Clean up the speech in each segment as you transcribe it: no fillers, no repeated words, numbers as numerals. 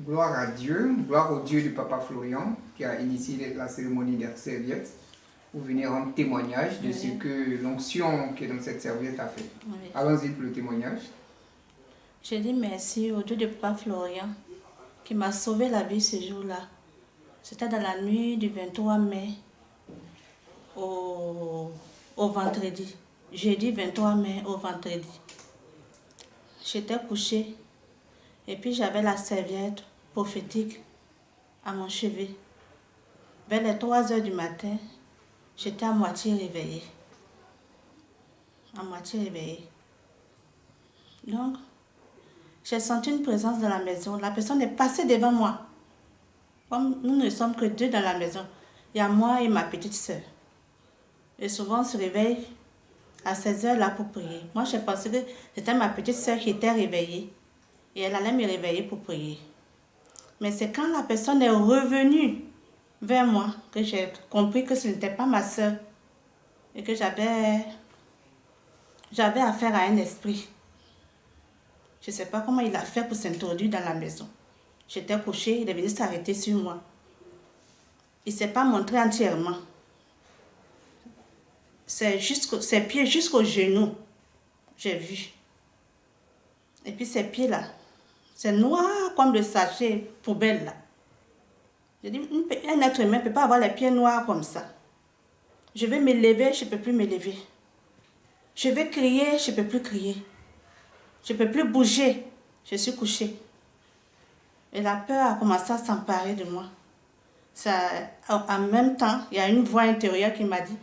Gloire à Dieu, gloire au Dieu du Papa Florian qui a initié la cérémonie des serviettes. Vous venez rendre témoignage de ce que l'onction qui est dans cette serviette a fait. Oui. Allons-y pour le témoignage. Je dis merci au Dieu du Papa Florian qui m'a sauvé la vie ce jour-là. C'était dans la nuit du 23 mai au vendredi. Jeudi 23 mai au vendredi. J'étais couchée et puis j'avais la serviette prophétique à mon chevet. Vers les 3 heures du matin, j'étais à moitié réveillée. À moitié réveillée. Donc, j'ai senti une présence dans la maison. La personne est passée devant moi. Comme nous ne sommes que 2 dans la maison, il y a moi et ma petite soeur. Et souvent, on se réveille à 16 heures là pour prier. Moi, j'ai pensé que c'était ma petite soeur qui était réveillée. Et elle allait me réveiller pour prier. Mais c'est quand la personne est revenue vers moi que j'ai compris que ce n'était pas ma soeur. Et que j'avais affaire à un esprit. Je ne sais pas comment il a fait pour s'introduire dans la maison. J'étais couchée, il est venu s'arrêter sur moi. Il ne s'est pas montré entièrement. Ses pieds jusqu'aux genoux, j'ai vu. Et puis ses pieds là, c'est noir comme le sachet poubelle là. J'ai dit, un être humain ne peut pas avoir les pieds noirs comme ça. Je vais me lever, je ne peux plus me lever. Je vais crier, je ne peux plus crier. Je ne peux plus bouger, je suis couchée. Et la peur a commencé à s'emparer de moi. En même temps, il y a une voix intérieure qui m'a dit,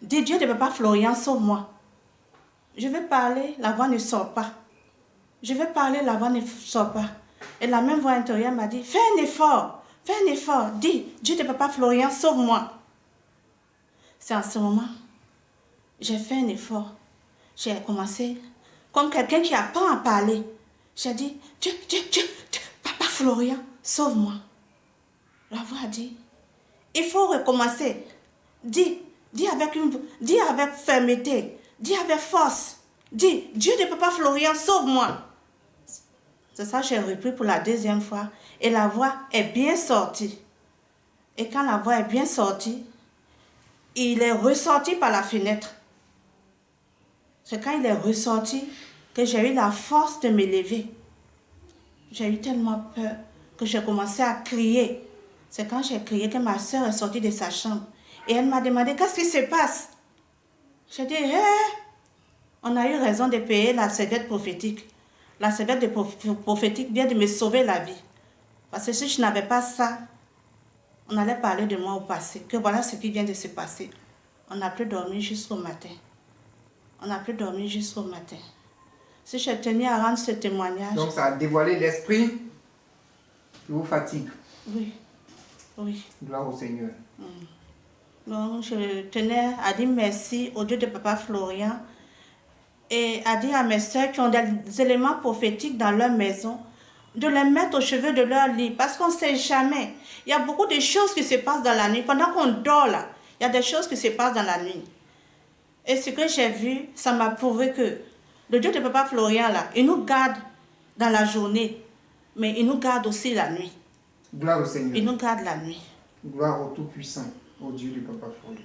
dis Dieu de Papa Florian, sauve-moi. Je vais parler, la voix ne sort pas. Je vais parler, la voix ne sort pas. Et la même voix intérieure m'a dit, fais un effort, dis Dieu de Papa Florian, sauve-moi. C'est en ce moment, j'ai fait un effort. J'ai commencé, comme quelqu'un qui apprend à parler. J'ai dit, Dieu, Papa Florian, sauve-moi. La voix a dit, il faut recommencer. Dis avec fermeté, dis avec force. Dis, Dieu de Papa Florian, sauve-moi. C'est ça que j'ai repris pour la 2e fois. Et la voix est bien sortie. Et quand la voix est bien sortie, il est ressorti par la fenêtre. C'est quand il est ressorti que j'ai eu la force de me lever. J'ai eu tellement peur que j'ai commencé à crier. C'est quand j'ai crié que ma soeur est sortie de sa chambre. Et elle m'a demandé, qu'est-ce qui se passe? J'ai dit, on a eu raison de payer la serviette prophétique. La serviette prophétique vient de me sauver la vie. Parce que si je n'avais pas ça, on allait parler de moi au passé. Que voilà ce qui vient de se passer. On n'a plus dormi jusqu'au matin. On n'a plus dormi jusqu'au matin. Si je tenais à rendre ce témoignage... Donc ça a dévoilé l'esprit qui vous fatigue. Oui. Gloire au Seigneur. Donc je tenais à dire merci au Dieu de Papa Florian et à dire à mes soeurs qui ont des éléments prophétiques dans leur maison, de les mettre au chevet de leur lit, parce qu'on ne sait jamais. Il y a beaucoup de choses qui se passent dans la nuit. Pendant qu'on dort là, il y a des choses qui se passent dans la nuit. Et ce que j'ai vu, ça m'a prouvé que le Dieu de Papa Florian là, il nous garde dans la journée, mais il nous garde aussi la nuit. Gloire au Seigneur. Il nous garde la nuit. Gloire au Tout-Puissant, au Dieu du Papa Florian.